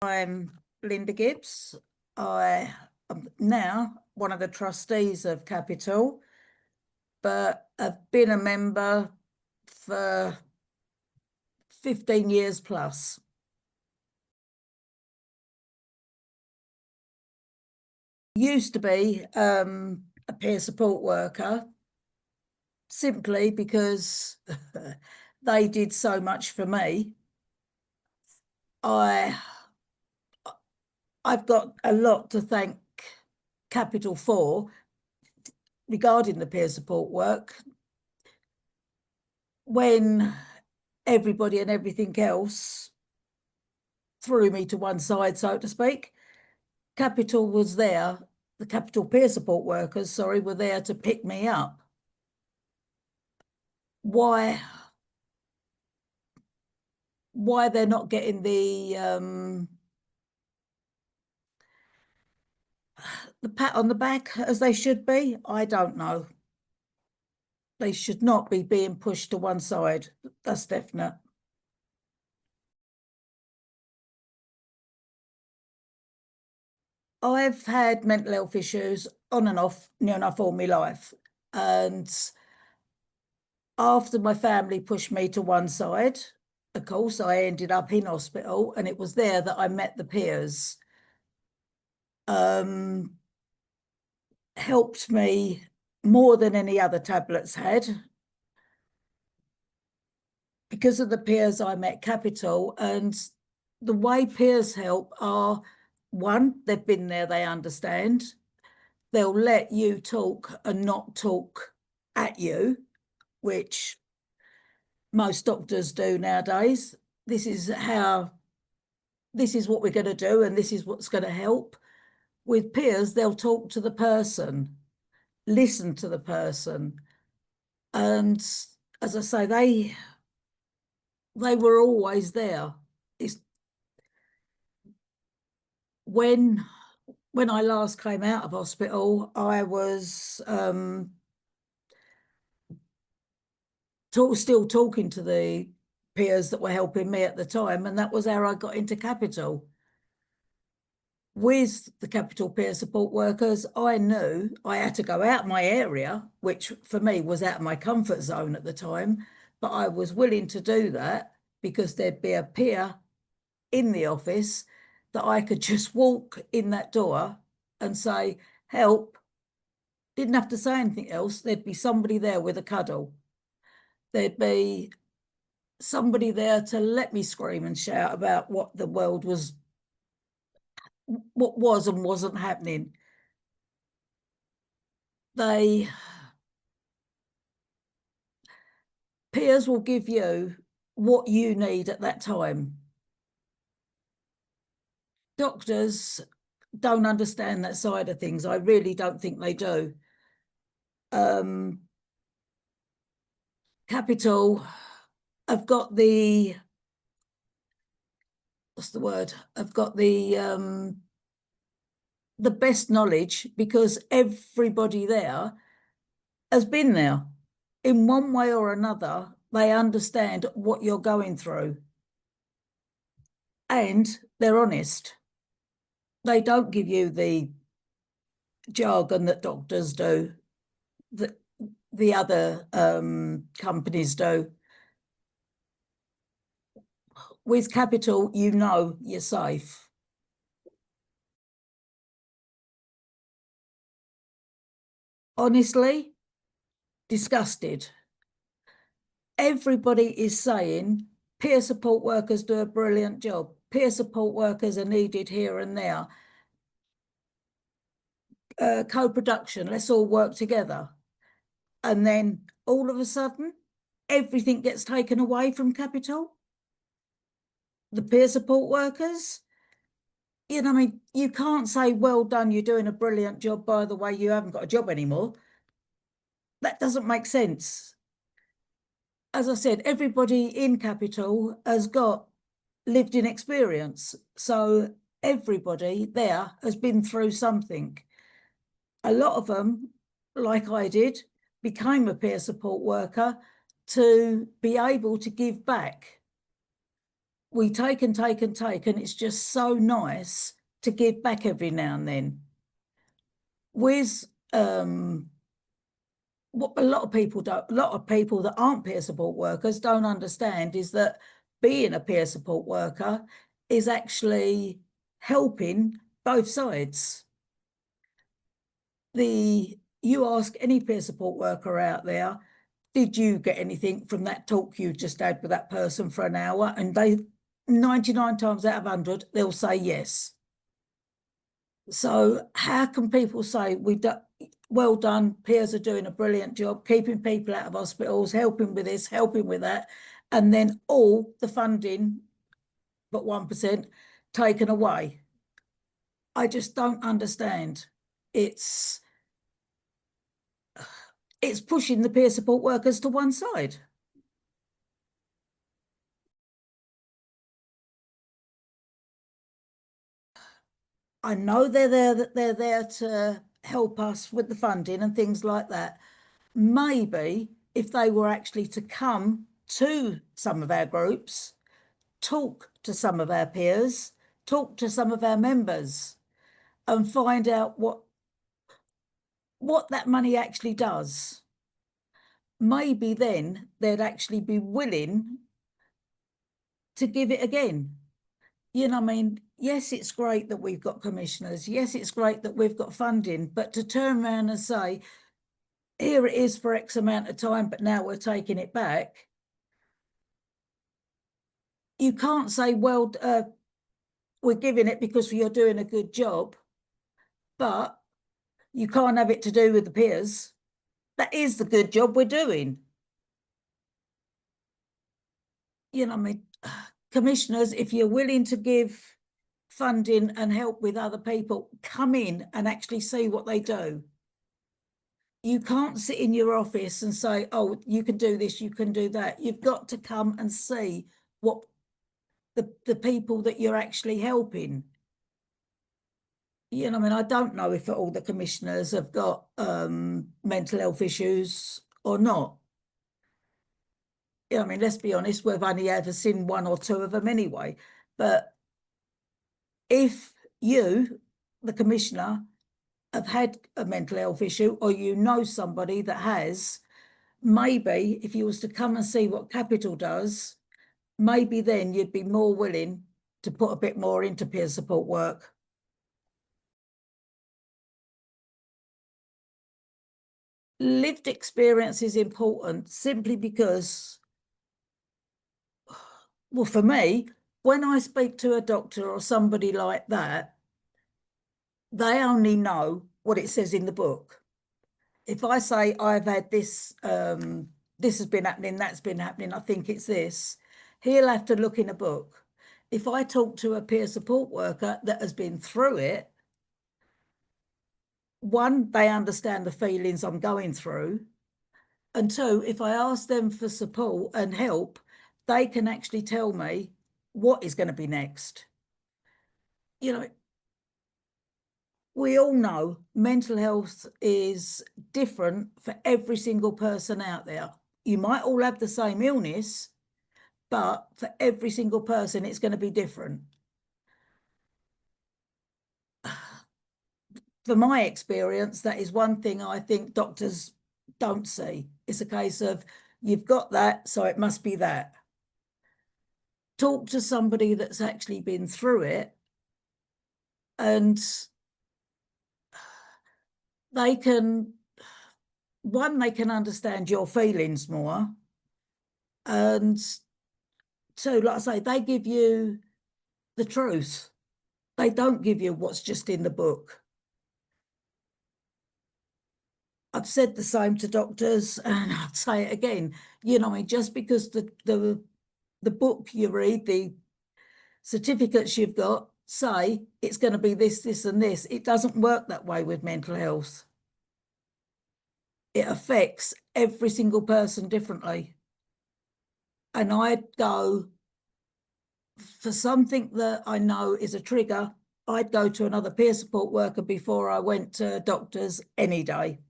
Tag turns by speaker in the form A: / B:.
A: I'm Linda Gibbs. I am now one of the trustees of Capital, but I've been a member for 15 years plus. Used to be a peer support worker simply because they did so much for me. I've got a lot to thank Capital for regarding the peer support work. When everybody and everything else threw me to one side, so to speak, Capital was there, the Capital peer support workers, sorry, were there to pick me up. Why they're not getting the pat on the back as they should be, I don't know. They should not be being pushed to one side. That's definite. I've had mental health issues on and off near enough all my life. And after my family pushed me to one side, of course, I ended up in hospital, and it was there that I met the peers. Helped me more than any other tablets had. Because of the peers I met Capital, and the way peers help are, one, they've been there, they understand. They'll let you talk and not talk at you, which most doctors do nowadays. This is what we're going to do, and this is what's going to help. With peers, they'll talk to the person, listen to the person. And as I say, they were always there. It's when I last came out of hospital, I was still talking to the peers that were helping me at the time, and that was how I got into Capital. With the Capital peer support workers, I knew I had to go out my area, which for me was out of my comfort zone at the time, but I was willing to do that because there'd be a peer in the office that I could just walk in that door and say, help. Didn't have to say anything else. There'd be somebody there with a cuddle. There'd be somebody there to let me scream and shout about what the world was, what was and wasn't happening. Peers will give you what you need at that time. Doctors don't understand that side of things. I really don't think they do. Capital have got the, what's the word? I've got the best knowledge because everybody there has been there. In one way or another, they understand what you're going through. And they're honest. They don't give you the jargon that doctors do, that the other companies do. With Capital, you know you're safe. Honestly, disgusted. Everybody is saying peer support workers do a brilliant job. Peer support workers are needed here and there. Co-production, let's all work together. And then all of a sudden, everything gets taken away from Capital. The peer support workers, I mean, you can't say, well done, you're doing a brilliant job, by the way, you haven't got a job anymore. That doesn't make sense. As I said, everybody in Capital has got lived in experience. So everybody there has been through something. A lot of them, like I did, became a peer support worker to be able to give back. we take and take and take, and it's just so nice to give back every now and then. With what a lot of people don't, a lot of people that aren't peer support workers don't understand is that being a peer support worker is actually helping both sides. You ask any peer support worker out there, did you get anything from that talk you just had with that person for an hour? And they 99 times out of 100, they'll say yes. So how can people say well done, peers are doing a brilliant job, keeping people out of hospitals, helping with this, helping with that, and then all the funding, but 1%, taken away? I just don't understand. It's pushing the peer support workers to one side. I know they're there to help us with the funding and things like that. Maybe if they were actually to come to some of our groups, talk to some of our peers, talk to some of our members, and find out what that money actually does. Maybe then they'd actually be willing to give it again. You know, I mean, yes, it's great that we've got commissioners. Yes, it's great that we've got funding, but to turn around and say, here it is for X amount of time, but now we're taking it back. You can't say, well, we're giving it because you're doing a good job, but you can't have it to do with the peers. That is the good job we're doing. You know, I mean, commissioners, if you're willing to give funding and help with other people, come in and actually see what they do. You can't sit in your office and say, oh, you can do this, you can do that. You've got to come and see what the people that you're actually helping. You know, I mean, I don't know if all the commissioners have got mental health issues or not. I mean, let's be honest, we've only ever seen one or two of them anyway. But if you, the commissioner, have had a mental health issue, or you know somebody that has, maybe if you was to come and see what Capital does, maybe then you'd be more willing to put a bit more into peer support work. Lived experience is important simply because, well, for me, when I speak to a doctor or somebody like that, they only know what it says in the book. If I say I've had this, this has been happening, that's been happening, I think it's this, he'll have to look in a book. If I talk to a peer support worker that has been through it, one, they understand the feelings I'm going through. And two, if I ask them for support and help, they can actually tell me what is going to be next. You know, we all know mental health is different for every single person out there. You might all have the same illness, but for every single person, it's going to be different. For my experience, that is one thing I think doctors don't see. It's a case of, you've got that, so it must be that. Talk to somebody that's actually been through it, and they can understand your feelings more. And so, like I say, they give you the truth. They don't give you what's just in the book. I've said the same to doctors, and I'd say it again. You know, I mean, just because the book you read, the certificates you've got say it's going to be this, this, and this, it doesn't work that way with mental health. It affects every single person differently. And I'd go for something that I know is a trigger, I'd go to another peer support worker before I went to doctors any day.